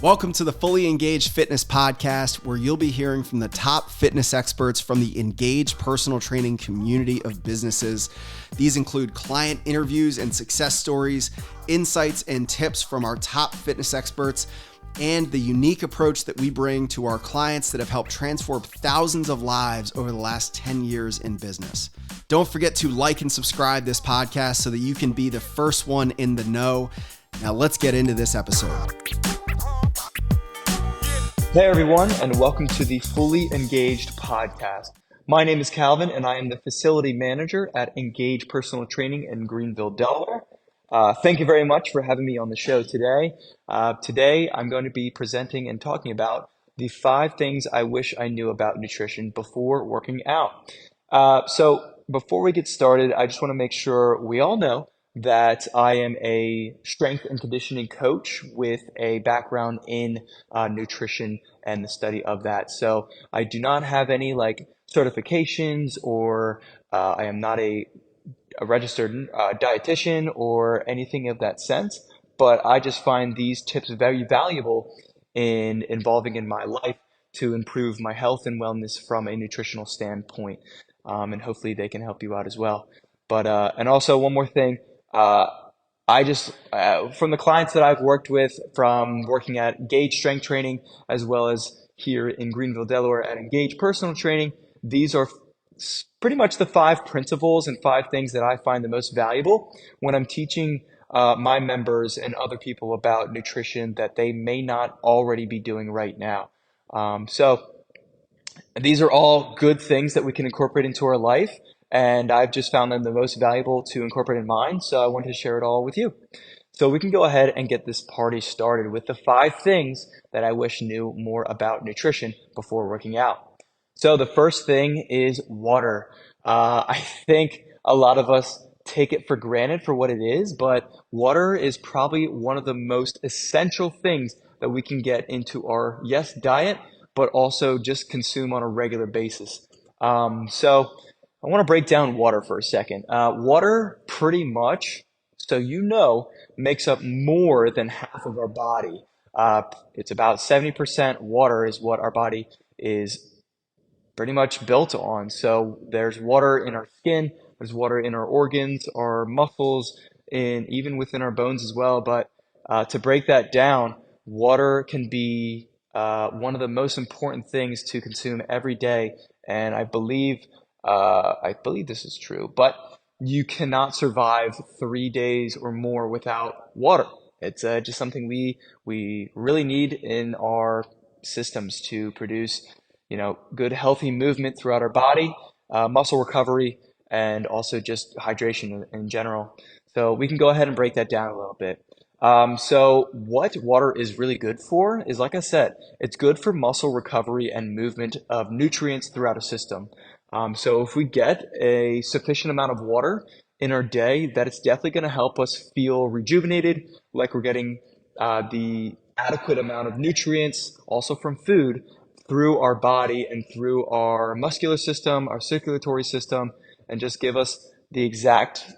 Welcome to the Fully Engaged Fitness Podcast, where you'll be hearing from the top fitness experts from the engaged personal training community of businesses. These include client interviews and success stories, insights and tips from our top fitness experts, and the unique approach that we bring to our clients that have helped transform thousands of lives over the last 10 years in business. Don't forget to like and subscribe this podcast so that you can be the first one in the know. Now let's get into this episode. Hey everyone, and welcome to the Fully Engaged Podcast. My name is Calvin, and I am the Facility Manager at Engage Personal Training in Greenville, Delaware. Thank you very much for having me on the show today. Today, I'm going to be presenting and talking about the 5 things I wish I knew about nutrition before working out. So before we get started, I just want to make sure we all know that I am a strength and conditioning coach with a background in nutrition and the study of that. So I do not have any certifications, or I am not a registered dietitian or anything of that sense, but I just find these tips very valuable in involving in my life to improve my health and wellness from a nutritional standpoint. And hopefully they can help you out as well. But and also one more thing, I just, from the clients that I've worked with, from working at Engage Strength Training, as well as here in Greenville, Delaware at Engage Personal Training, these are pretty much the 5 principles and 5 things that I find the most valuable when I'm teaching my members and other people about nutrition that they may not already be doing right now. So these are all good things that we can incorporate into our life. And I've just found them the most valuable to incorporate in mine, so I wanted to share it all with you. So we can go ahead and get this party started with the 5 things that I wish knew more about nutrition before working out. So the first thing is water. I think a lot of us take it for granted for what it is, but water is probably one of the most essential things that we can get into our, diet, but also just consume on a regular basis. So I want to break down water for a second. Water pretty much, makes up more than half of our body. It's about 70% water is what our body is pretty much built on. So there's water in our skin, there's water in our organs, our muscles, and even within our bones as well. But to break that down, water can be one of the most important things to consume every day. And I believe this is true, but you cannot survive 3 days or more without water. It's just something we really need in our systems to produce, good, healthy movement throughout our body, muscle recovery, and also just hydration in general. So we can go ahead and break that down a little bit. So what water is really good for is, like I said, it's good for muscle recovery and movement of nutrients throughout a system. So if we get a sufficient amount of water in our day, that it's definitely going to help us feel rejuvenated, like we're getting the adequate amount of nutrients also from food through our body and through our muscular system, our circulatory system, and just give us the exact,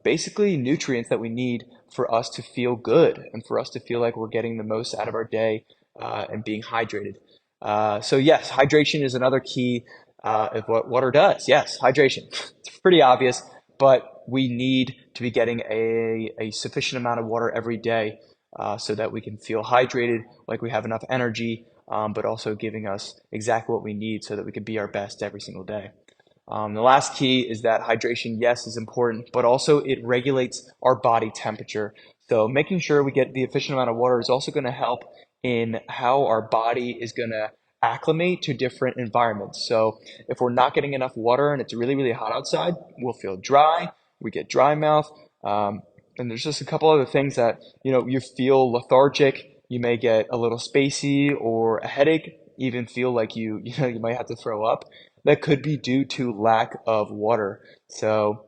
basically nutrients that we need for us to feel good and for us to feel like we're getting the most out of our day and being hydrated. So yes, hydration is another key of what water does. Yes, hydration. It's pretty obvious, but we need to be getting a sufficient amount of water every day so that we can feel hydrated, like we have enough energy, but also giving us exactly what we need so that we can be our best every single day. The last key is that hydration, yes, is important, but also it regulates our body temperature. So making sure we get the efficient amount of water is also going to help in how our body is going to acclimate to different environments. So if we're not getting enough water and it's really, really hot outside, we'll feel dry, we get dry mouth, and there's just a couple other things that, you feel lethargic, you may get a little spacey or a headache, even feel like you might have to throw up. That could be due to lack of water. So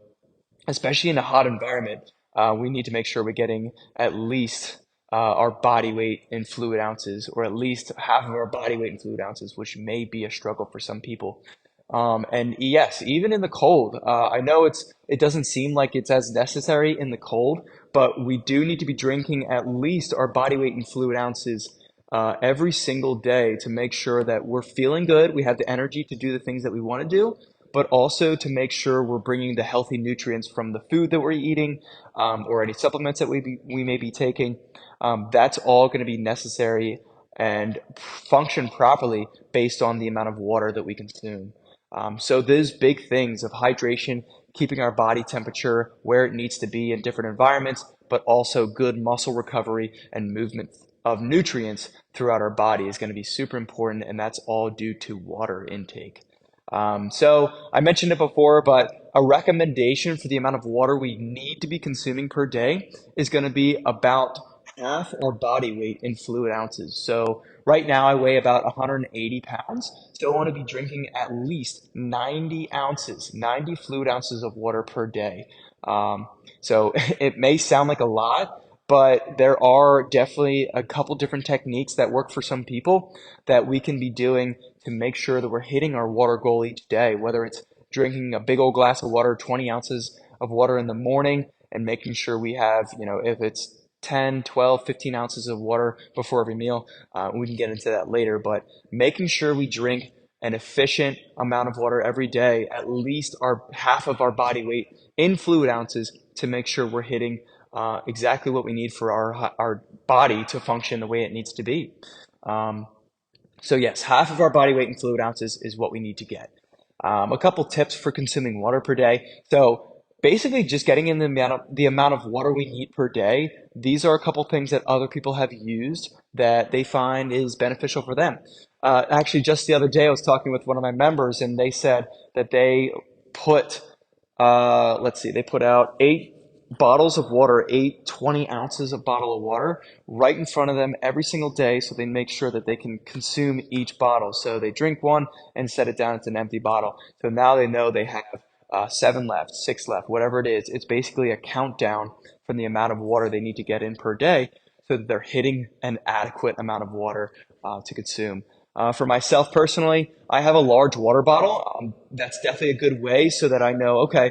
especially in a hot environment, we need to make sure we're getting at least our body weight in fluid ounces, or at least half of our body weight in fluid ounces, which may be a struggle for some people. And yes, even in the cold, I know it doesn't seem like it's as necessary in the cold, but we do need to be drinking at least our body weight in fluid ounces every single day to make sure that we're feeling good, we have the energy to do the things that we want to do, but also to make sure we're bringing the healthy nutrients from the food that we're eating, or any supplements that we may be taking. That's all going to be necessary and function properly based on the amount of water that we consume. So those big things of hydration, keeping our body temperature where it needs to be in different environments, but also good muscle recovery and movement of nutrients throughout our body is going to be super important, and that's all due to water intake. So I mentioned it before, but a recommendation for the amount of water we need to be consuming per day is going to be about half our body weight in fluid ounces. So right now I weigh about 180 pounds. So I want to be drinking at least 90 ounces, 90 fluid ounces of water per day. So it may sound like a lot, but there are definitely a couple different techniques that work for some people that we can be doing to make sure that we're hitting our water goal each day, whether it's drinking a big old glass of water, 20 ounces of water in the morning, and making sure we have, if it's 10, 12, 15 ounces of water before every meal. We can get into that later, but making sure we drink an efficient amount of water every day, at least our half of our body weight in fluid ounces, to make sure we're hitting exactly what we need for our body to function the way it needs to be. So yes, half of our body weight in fluid ounces is what we need to get. A couple tips for consuming water per day. So basically just getting in the amount of water we need per day. These are a couple things that other people have used that they find is beneficial for them. Actually, just the other day, I was talking with one of my members, and they said that they put, they put out 8 bottles of water, 20 ounces of bottle of water right in front of them every single day, so they make sure that they can consume each bottle. So they drink one and set it down. It's an empty bottle. So now they know they have 7 left, 6 left, whatever it is. It's basically a countdown from the amount of water they need to get in per day so that they're hitting an adequate amount of water to consume. For myself personally, I have a large water bottle. That's definitely a good way so that I know, okay,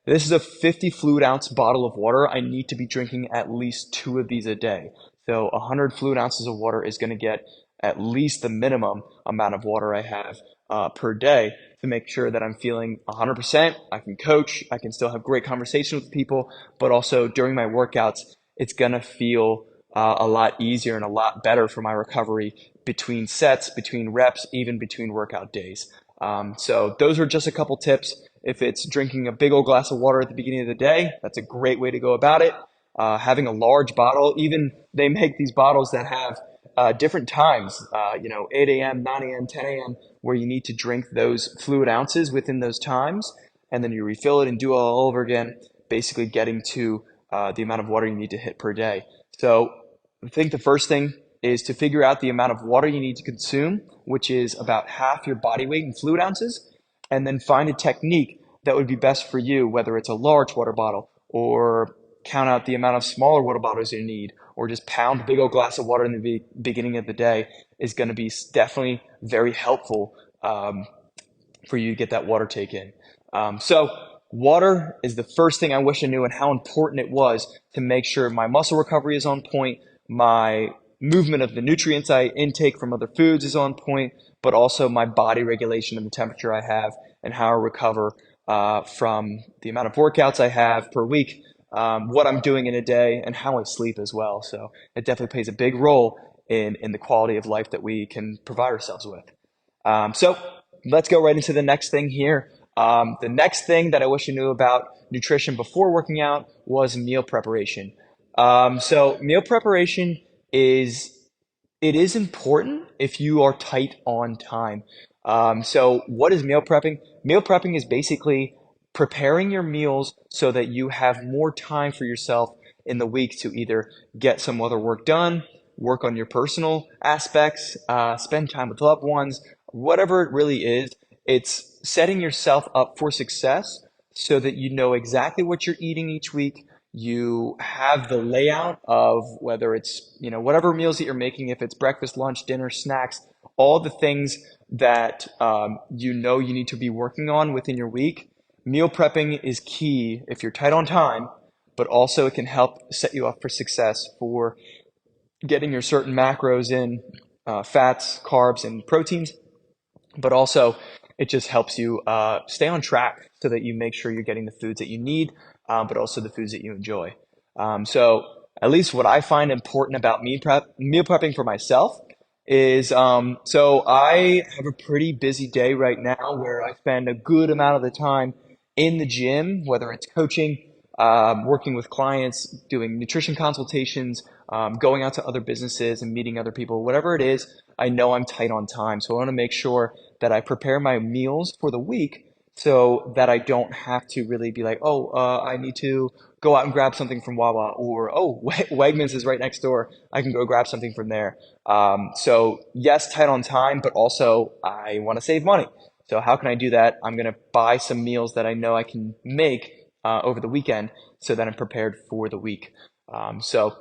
this is a 50 fluid ounce bottle of water. I need to be drinking at least 2 of these a day. So 100 fluid ounces of water is going to get at least the minimum amount of water I have per day to make sure that I'm feeling 100%. I can coach. I can still have great conversations with people, but also during my workouts, it's going to feel a lot easier and a lot better for my recovery between sets, between reps, even between workout days. So those are just a couple tips. If it's drinking a big old glass of water at the beginning of the day, that's a great way to go about it. Having a large bottle, even they make these bottles that have different times, 8 a.m., 9 a.m., 10 a.m., where you need to drink those fluid ounces within those times, and then you refill it and do it all over again, basically getting to the amount of water you need to hit per day. So I think the first thing is to figure out the amount of water you need to consume, which is about half your body weight in fluid ounces, and then find a technique that would be best for you, whether it's a large water bottle or count out the amount of smaller water bottles you need, or just pound a big old glass of water in the beginning of the day is going to be definitely very helpful for you to get that water take in. So water is the first thing I wish I knew, and how important it was to make sure my muscle recovery is on point, my movement of the nutrients I intake from other foods is on point, but also my body regulation and the temperature I have and how I recover from the amount of workouts I have per week, what I'm doing in a day, and how I sleep as well. So it definitely plays a big role in the quality of life that we can provide ourselves with. So let's go right into the next thing here. The next thing that I wish I knew about nutrition before working out was meal preparation. So meal preparation is important if you are tight on time. So what is meal prepping? Meal prepping is basically preparing your meals so that you have more time for yourself in the week to either get some other work done, work on your personal aspects, spend time with loved ones, whatever it really is. It's setting yourself up for success so that you know exactly what you're eating each week. You have the layout of whether it's, whatever meals that you're making, if it's breakfast, lunch, dinner, snacks, all the things that you need to be working on within your week. Meal prepping is key if you're tight on time, but also it can help set you up for success for getting your certain macros in fats, carbs, and proteins, but also it just helps you stay on track so that you make sure you're getting the foods that you need, but also the foods that you enjoy. So at least what I find important about meal prepping for myself is so I have a pretty busy day right now where I spend a good amount of the time in the gym, whether it's coaching, working with clients, doing nutrition consultations, going out to other businesses and meeting other people, whatever it is. I know I'm tight on time. So I want to make sure that I prepare my meals for the week so that I don't have to really be like, oh, I need to go out and grab something from Wawa, or oh, Wegmans is right next door. I can go grab something from there. So yes, tight on time, but also I want to save money. So how can I do that? I'm going to buy some meals that I know I can make over the weekend so that I'm prepared for the week. So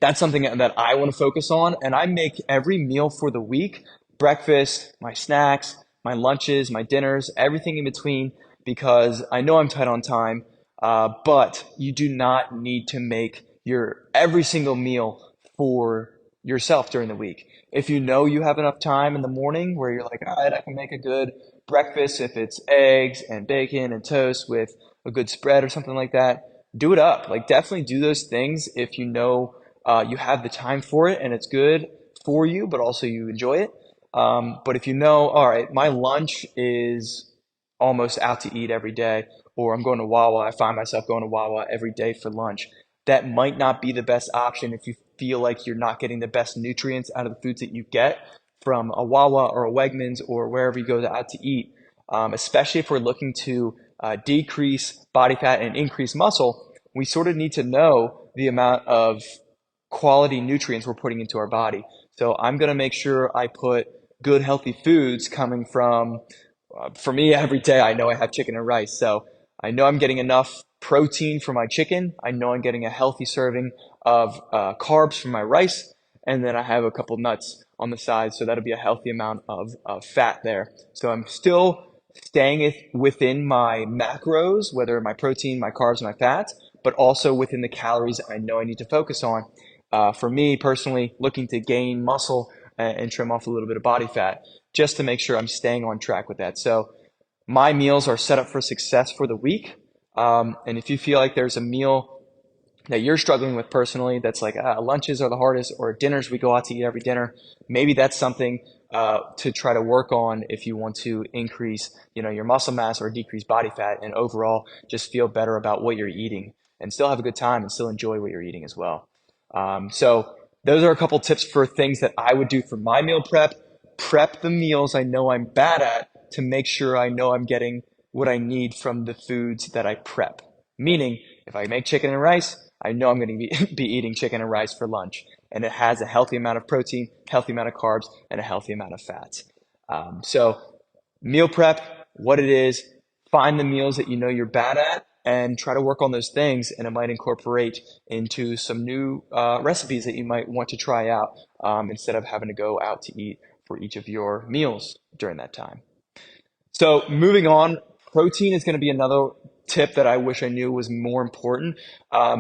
that's something that I want to focus on. And I make every meal for the week, breakfast, my snacks, my lunches, my dinners, everything in between, because I know I'm tight on time. But you do not need to make your every single meal for yourself during the week. If you know you have enough time in the morning where you're like, all right, I can make a good breakfast, if it's eggs and bacon and toast with a good spread or something like that, do it up. Like definitely do those things if you know you have the time for it and it's good for you, but also you enjoy it. But if you know, all right, my lunch is almost out to eat every day, or I'm going to Wawa, I find myself going to Wawa every day for lunch. That might not be the best option if you feel like you're not getting the best nutrients out of the foods that you get from a Wawa or a Wegmans or wherever you go out to eat, especially if we're looking to decrease body fat and increase muscle. We sort of need to know the amount of quality nutrients we're putting into our body. So I'm going to make sure I put good, healthy foods coming from, for me, every day, I know I have chicken and rice. So I know I'm getting enough protein from my chicken. I know I'm getting a healthy serving of carbs from my rice. And then I have a couple nuts on the side. So that'll be a healthy amount of fat there. So I'm still staying within my macros, whether my protein, my carbs, my fats, but also within the calories I know I need to focus on. For me personally, looking to gain muscle and trim off a little bit of body fat just to make sure I'm staying on track with that. So my meals are set up for success for the week. And if you feel like there's a meal that you're struggling with personally, that's like lunches are the hardest, or dinners, we go out to eat every dinner, maybe that's something to try to work on if you want to increase, your muscle mass or decrease body fat, and overall just feel better about what you're eating and still have a good time and still enjoy what you're eating as well. So those are a couple tips for things that I would do for my meal prep. Prep the meals I know I'm bad at to make sure I know I'm getting what I need from the foods that I prep. Meaning, if I make chicken and rice, I know I'm going to be eating chicken and rice for lunch. And it has a healthy amount of protein, healthy amount of carbs, and a healthy amount of fats. So meal prep, what it is, find the meals that you know you're bad at and try to work on those things. And it might incorporate into some new recipes that you might want to try out instead of having to go out to eat for each of your meals during that time. So moving on, protein is going to be another tip that I wish I knew was more important.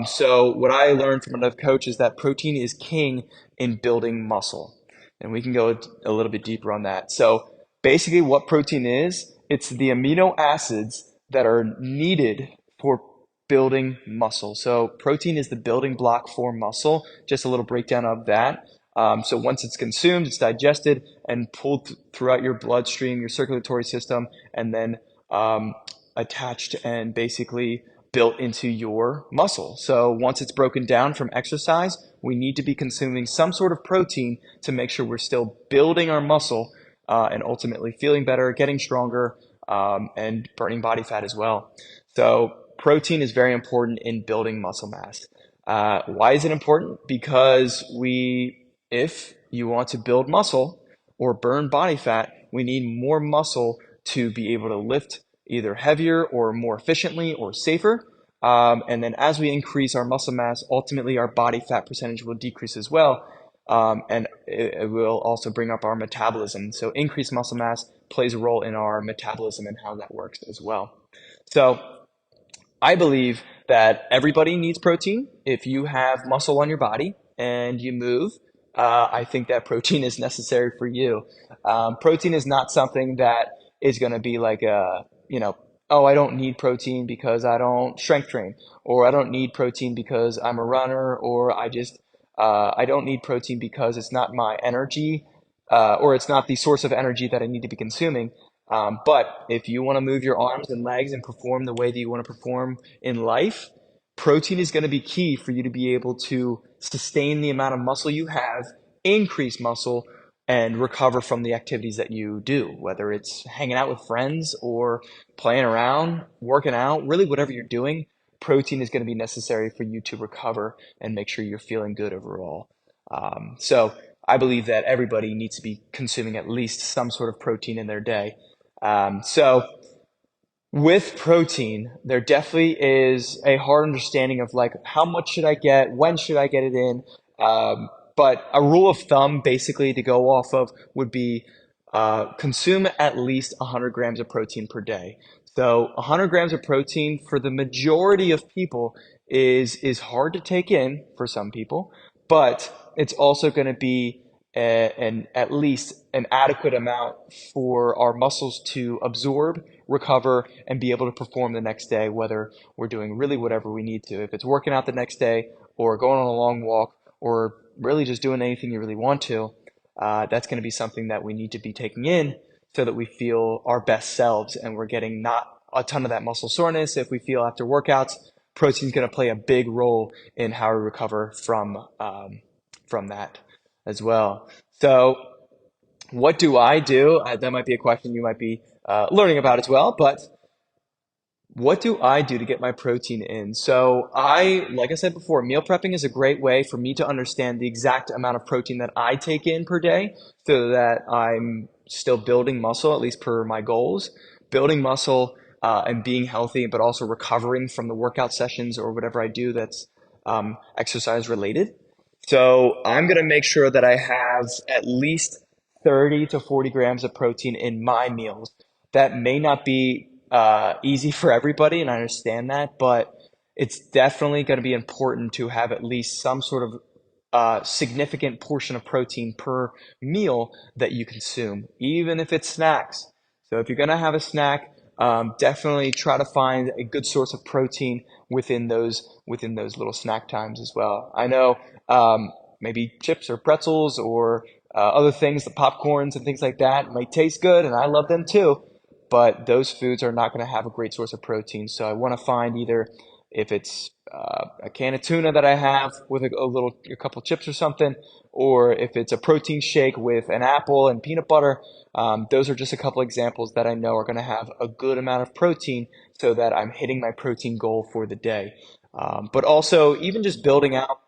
So what I learned from another coach is that protein is king in building muscle. And we can go a little bit deeper on that. So basically what protein is, it's the amino acids that are needed for building muscle. So protein is the building block for muscle. Just a little breakdown of that. So once it's consumed, it's digested and pulled throughout your bloodstream, your circulatory system, and then attached and basically built into your muscle. So once it's broken down from exercise, we need to be consuming some sort of protein to make sure we're still building our muscle and ultimately feeling better, getting stronger, and burning body fat as well. So protein is very important in building muscle mass. Why is it important? Because if you want to build muscle or burn body fat, we need more muscle to be able to lift either heavier or more efficiently or safer. And then as we increase our muscle mass, ultimately our body fat percentage will decrease as well. And it will also bring up our metabolism. So increased muscle mass plays a role in our metabolism and how that works as well. So I believe that everybody needs protein. If you have muscle on your body and you move, I think that protein is necessary for you. Protein is not something that is going to be like oh, I don't need protein because I don't strength train, or I don't need protein because I'm a runner, or I don't need protein because it's not my energy, or it's not the source of energy that I need to be consuming. But if you want to move your arms and legs and perform the way that you want to perform in life, protein is going to be key for you to be able to sustain the amount of muscle you have, increase muscle, and recover from the activities that you do, whether it's hanging out with friends or playing around, working out, really whatever you're doing, protein is going to be necessary for you to recover and make sure you're feeling good overall. So I believe that everybody needs to be consuming at least some sort of protein in their day. So with protein, there definitely is a hard understanding of like how much should I get, when should I get it in. But a rule of thumb basically to go off of would be consume at least 100 grams of protein per day. So 100 grams of protein for the majority of people is hard to take in for some people, but it's also going to be an at least an adequate amount for our muscles to absorb, recover, and be able to perform the next day, whether we're doing really whatever we need to. If it's working out the next day or going on a long walk or really just doing anything you really want to, that's going to be something that we need to be taking in so that we feel our best selves and we're getting not a ton of that muscle soreness. If we feel after workouts, protein is going to play a big role in how we recover from that as well. So what do I do? That might be a question you might be learning about as well, but what do I do to get my protein in? So like I said before, meal prepping is a great way for me to understand the exact amount of protein that I take in per day so that I'm still building muscle, at least per my goals, building muscle and being healthy, but also recovering from the workout sessions or whatever I do that's exercise related. So I'm going to make sure that I have at least 30 to 40 grams of protein in my meals. That may not be easy for everybody, and I understand that, but it's definitely going to be important to have at least some sort of significant portion of protein per meal that you consume, even if it's snacks. So if you're going to have a snack, definitely try to find a good source of protein within those little snack times as well. I know maybe chips or pretzels or other things, the popcorns and things like that might taste good, and I love them too. But those foods are not going to have a great source of protein. So I want to find either if it's a can of tuna that I have with a couple chips or something, or if it's a protein shake with an apple and peanut butter. Those are just a couple examples that I know are going to have a good amount of protein so that I'm hitting my protein goal for the day. But also even just building out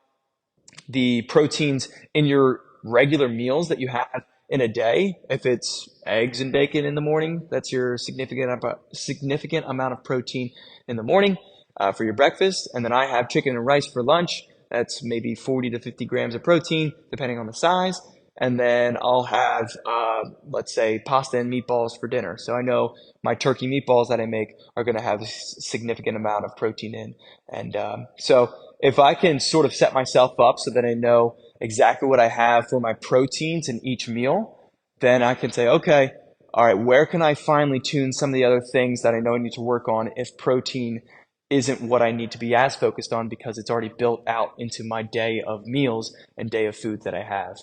the proteins in your regular meals that you have in a day. If it's eggs and bacon in the morning, that's your significant amount of protein in the morning for your breakfast. And then I have chicken and rice for lunch. That's maybe 40 to 50 grams of protein, depending on the size. And then I'll have, let's say, pasta and meatballs for dinner. So I know my turkey meatballs that I make are going to have a significant amount of protein in. And so if I can sort of set myself up so that I know exactly what I have for my proteins in each meal, then I can say, okay, all right, where can I finally tune some of the other things that I know I need to work on if protein isn't what I need to be as focused on because it's already built out into my day of meals and day of food that I have.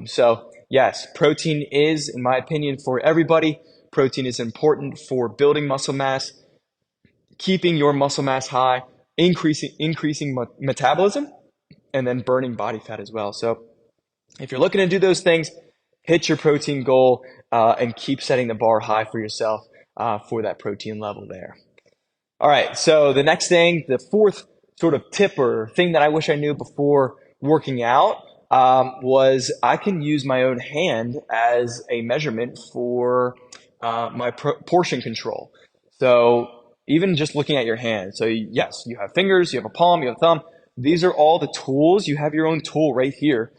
So yes, protein is, in my opinion, for everybody. Protein is important for building muscle mass, keeping your muscle mass high, increasing metabolism, and then burning body fat as well. So if you're looking to do those things, hit your protein goal and keep setting the bar high for yourself for that protein level there. All right, so the next thing, the fourth sort of tip or thing that I wish I knew before working out was I can use my own hand as a measurement for my portion control. So even just looking at your hand. So yes, you have fingers, you have a palm, you have a thumb. These are all the tools. You have your own tool right here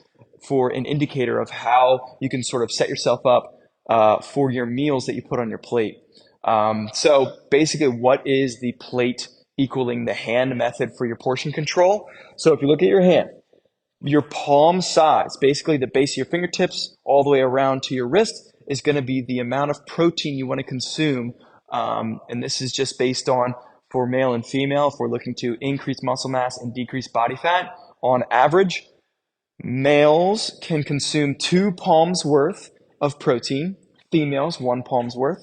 for an indicator of how you can sort of set yourself up for your meals that you put on your plate. So basically, what is the plate equaling the hand method for your portion control? So if you look at your hand, your palm size, basically the base of your fingertips all the way around to your wrist, is going to be the amount of protein you want to consume. And this is just based on for male and female. If we're looking to increase muscle mass and decrease body fat, on average, males can consume 2 palms worth of protein, females 1 palm's worth.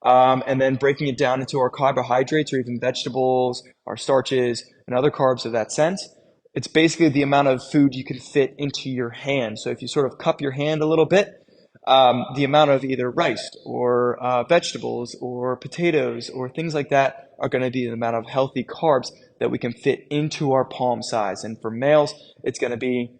And then breaking it down into our carbohydrates or even vegetables, our starches, and other carbs of that sense, it's basically the amount of food you can fit into your hand. So if you sort of cup your hand a little bit, the amount of either rice or vegetables or potatoes or things like that are going to be the amount of healthy carbs that we can fit into our palm size. And for males, it's going to be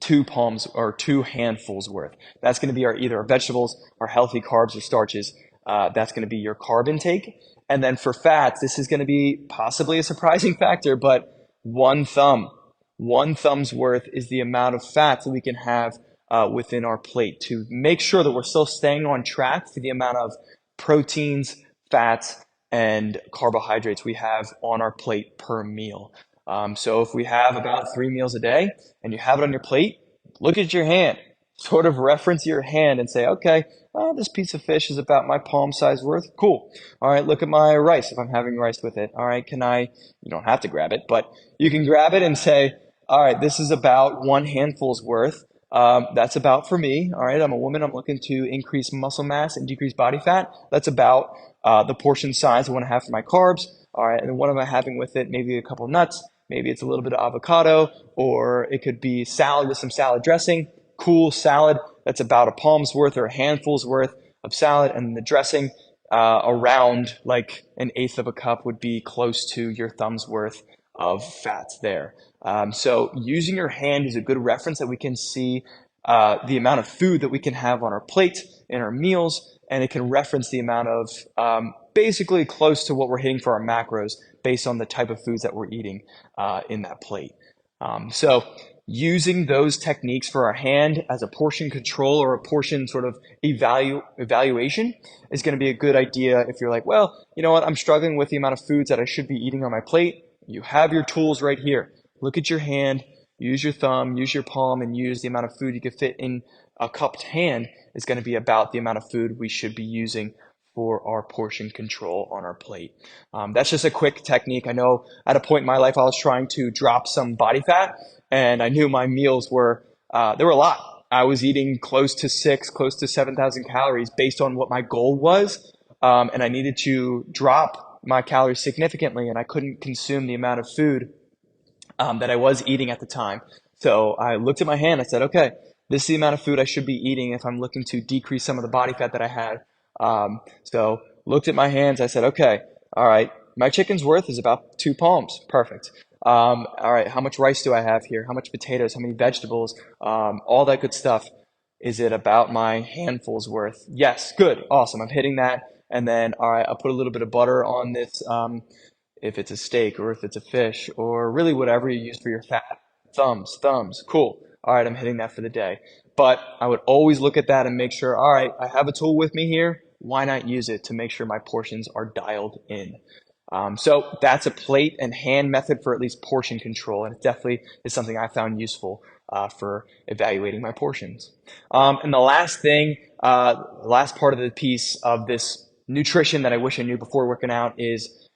2 palms or 2 handfuls worth. That's going to be either our vegetables, our healthy carbs or starches. That's going to be your carb intake. And then for fats, this is going to be possibly a surprising factor, but 1 thumb's worth is the amount of fats that we can have within our plate to make sure that we're still staying on track for the amount of proteins, fats, and carbohydrates we have on our plate per meal. So if we have about 3 meals a day and you have it on your plate, look at your hand, sort of reference your hand and say, okay, this piece of fish is about my palm size worth. Cool. All right, look at my rice if I'm having rice with it. All right, you don't have to grab it, but you can grab it and say, all right, this is about 1 handful's worth. That's about for me. All right, I'm a woman. I'm looking to increase muscle mass and decrease body fat. That's about the portion size I want to have for my carbs. All right, and what am I having with it? Maybe a couple nuts. Maybe it's a little bit of avocado, or it could be salad with some salad dressing. Cool salad. That's about a palm's worth or a handful's worth of salad, and the dressing around like an eighth of a cup would be close to your thumb's worth of fats there. So using your hand is a good reference that we can see the amount of food that we can have on our plate in our meals, and it can reference the amount of basically close to what we're hitting for our macros based on the type of foods that we're eating in that plate. So using those techniques for our hand as a portion control or a portion sort of evaluation is going to be a good idea if you're like, well, you know what, I'm struggling with the amount of foods that I should be eating on my plate. You have your tools right here. Look at your hand, use your thumb, use your palm, and use the amount of food you can fit in a cupped hand is going to be about the amount of food we should be using for our portion control on our plate. That's just a quick technique. I know at a point in my life, I was trying to drop some body fat, and I knew my meals were a lot. I was eating close to 7,000 calories based on what my goal was, and I needed to drop my calories significantly, and I couldn't consume the amount of food that I was eating at the time. So I looked at my hand. I said, okay, this is the amount of food I should be eating if I'm looking to decrease some of the body fat that I had. So looked at my hands. I said, okay, all right, my chicken's worth is about 2 palms. Perfect. All right, how much rice do I have here? How much potatoes? How many vegetables? All that good stuff. Is it about my handful's worth? Yes, good, awesome. I'm hitting that. And then, all right, I'll put a little bit of butter on this, if it's a steak or if it's a fish or really whatever you use for your fat. Thumbs, cool. All right, I'm hitting that for the day. But I would always look at that and make sure, all right, I have a tool with me here. Why not use it to make sure my portions are dialed in? So that's a plate and hand method for at least portion control. And it definitely is something I found useful for evaluating my portions. And the last thing, last part of the piece of this nutrition that I wish I knew before working out is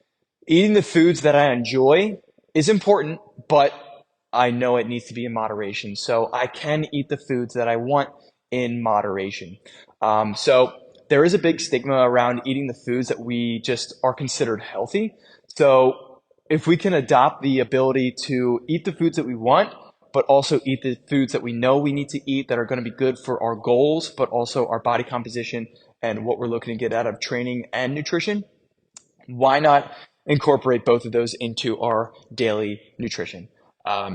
eating the foods that I enjoy is important, but I know it needs to be in moderation. So I can eat the foods that I want in moderation. So there is a big stigma around eating the foods that we just are considered healthy. So if we can adopt the ability to eat the foods that we want, but also eat the foods that we know we need to eat that are going to be good for our goals, but also our body composition and what we're looking to get out of training and nutrition, why not incorporate both of those into our daily nutrition?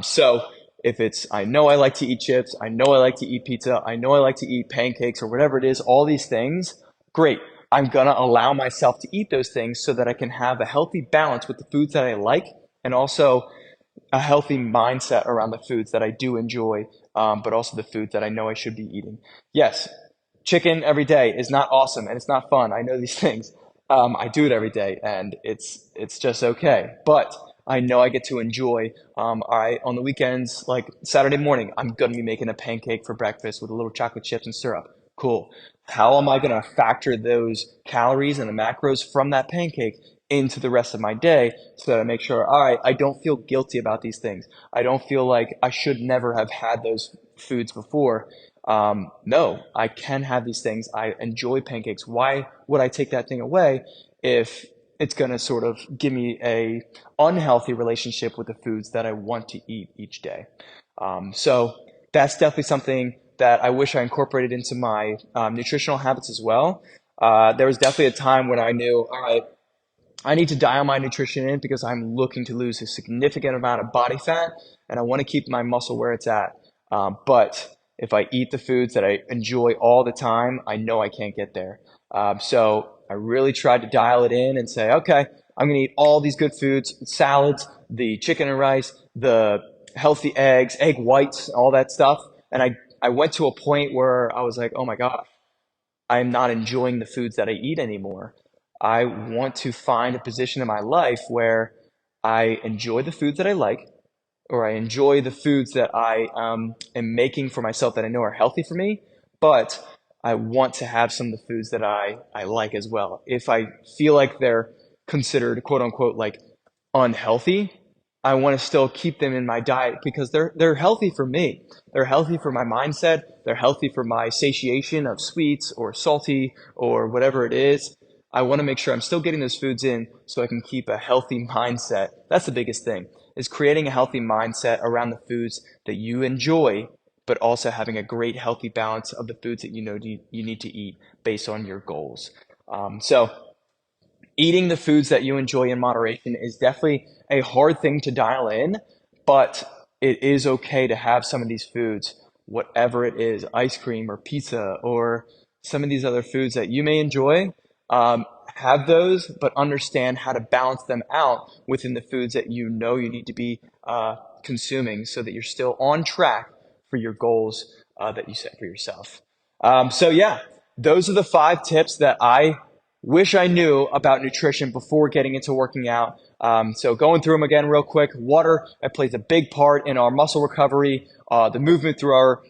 So if it's, I know I like to eat chips, I know I like to eat pizza, I know I like to eat pancakes or whatever it is, all these things, great. I'm going to allow myself to eat those things so that I can have a healthy balance with the foods that I like and also a healthy mindset around the foods that I do enjoy, but also the foods that I know I should be eating. Yes, chicken every day is not awesome and it's not fun. I know these things. I do it every day and it's just okay. But I know I get to enjoy. All right, on the weekends, like Saturday morning, I'm going to be making a pancake for breakfast with a little chocolate chips and syrup. Cool. How am I going to factor those calories and the macros from that pancake into the rest of my day so that I make sure, all right, I don't feel guilty about these things. I don't feel like I should never have had those foods before. No, I can have these things. I enjoy pancakes. Why would I take that thing away if it's going to sort of give me a unhealthy relationship with the foods that I want to eat each day? So that's definitely something that I wish I incorporated into my nutritional habits as well. There was definitely a time when I knew, all right, I need to dial my nutrition in because I'm looking to lose a significant amount of body fat and I want to keep my muscle where it's at. But if I eat the foods that I enjoy all the time, I know I can't get there. So I really tried to dial it in and say, okay, I'm going to eat all these good foods, salads, the chicken and rice, the healthy eggs, egg whites, all that stuff. And I went to a point where I was like, oh my gosh, I'm not enjoying the foods that I eat anymore. I want to find a position in my life where I enjoy the foods that I like, or I enjoy the foods that I am making for myself that I know are healthy for me, but I want to have some of the foods that I like as well. If I feel like they're considered quote unquote like unhealthy, I want to still keep them in my diet because they're healthy for me. They're healthy for my mindset. They're healthy for my satiation of sweets or salty or whatever it is. I want to make sure I'm still getting those foods in so I can keep a healthy mindset. That's the biggest thing, is creating a healthy mindset around the foods that you enjoy, but also having a great healthy balance of the foods that you know you need to eat based on your goals. So eating the foods that you enjoy in moderation is definitely a hard thing to dial in, but it is okay to have some of these foods, whatever it is, ice cream or pizza or some of these other foods that you may enjoy. Have those, but understand how to balance them out within the foods that you know you need to be consuming so that you're still on track for your goals that you set for yourself. So yeah, those are the 5 tips that I wish I knew about nutrition before getting into working out. So going through them again real quick. Water, it plays a big part in our muscle recovery, the movement through our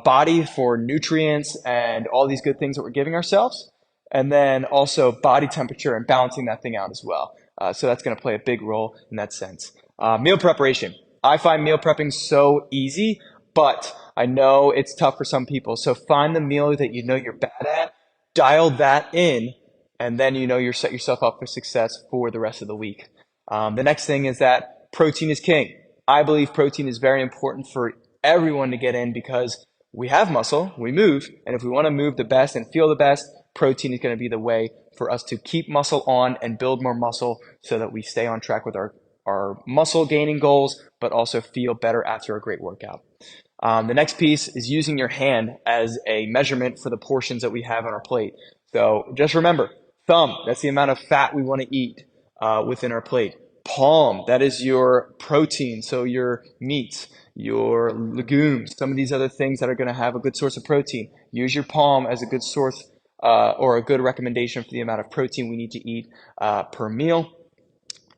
body for nutrients and all these good things that we're giving ourselves. And then also body temperature and balancing that thing out as well. So that's going to play a big role in that sense. Meal preparation. I find meal prepping so easy, but I know it's tough for some people. So find the meal that you know you're bad at, dial that in, and then you know you're set yourself up for success for the rest of the week. The next thing is that protein is king. I believe protein is very important for everyone to get in because we have muscle, we move, and if we want to move the best and feel the best, protein is going to be the way for us to keep muscle on and build more muscle so that we stay on track with our muscle gaining goals, but also feel better after a great workout. The next piece is using your hand as a measurement for the portions that we have on our plate. So just remember, thumb, that's the amount of fat we want to eat within our plate. Palm, that is your protein, so your meats, your legumes, some of these other things that are going to have a good source of protein. Use your palm as a good source or a good recommendation for the amount of protein we need to eat per meal.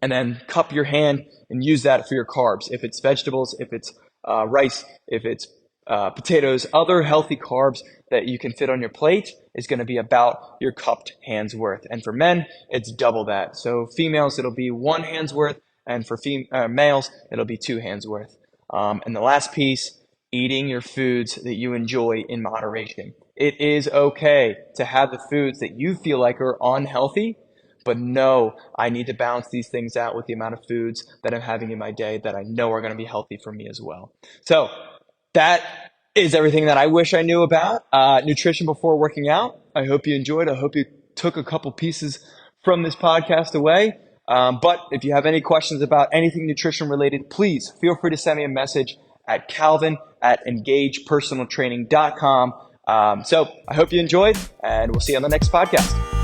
And then cup your hand and use that for your carbs. If it's vegetables, if it's rice, if it's potatoes, other healthy carbs that you can fit on your plate is going to be about your cupped hand's worth. And for men, it's double that. So females, it'll be 1 hand's worth. And for males, it'll be 2 hands worth. And the last piece, eating your foods that you enjoy in moderation. It is okay to have the foods that you feel like are unhealthy, but no, I need to balance these things out with the amount of foods that I'm having in my day that I know are going to be healthy for me as well. So that is everything that I wish I knew about nutrition before working out. I hope you enjoyed. I hope you took a couple pieces from this podcast away. But if you have any questions about anything nutrition related, please feel free to send me a message at calvin@engagepersonaltraining.com. So I hope you enjoyed, and we'll see you on the next podcast.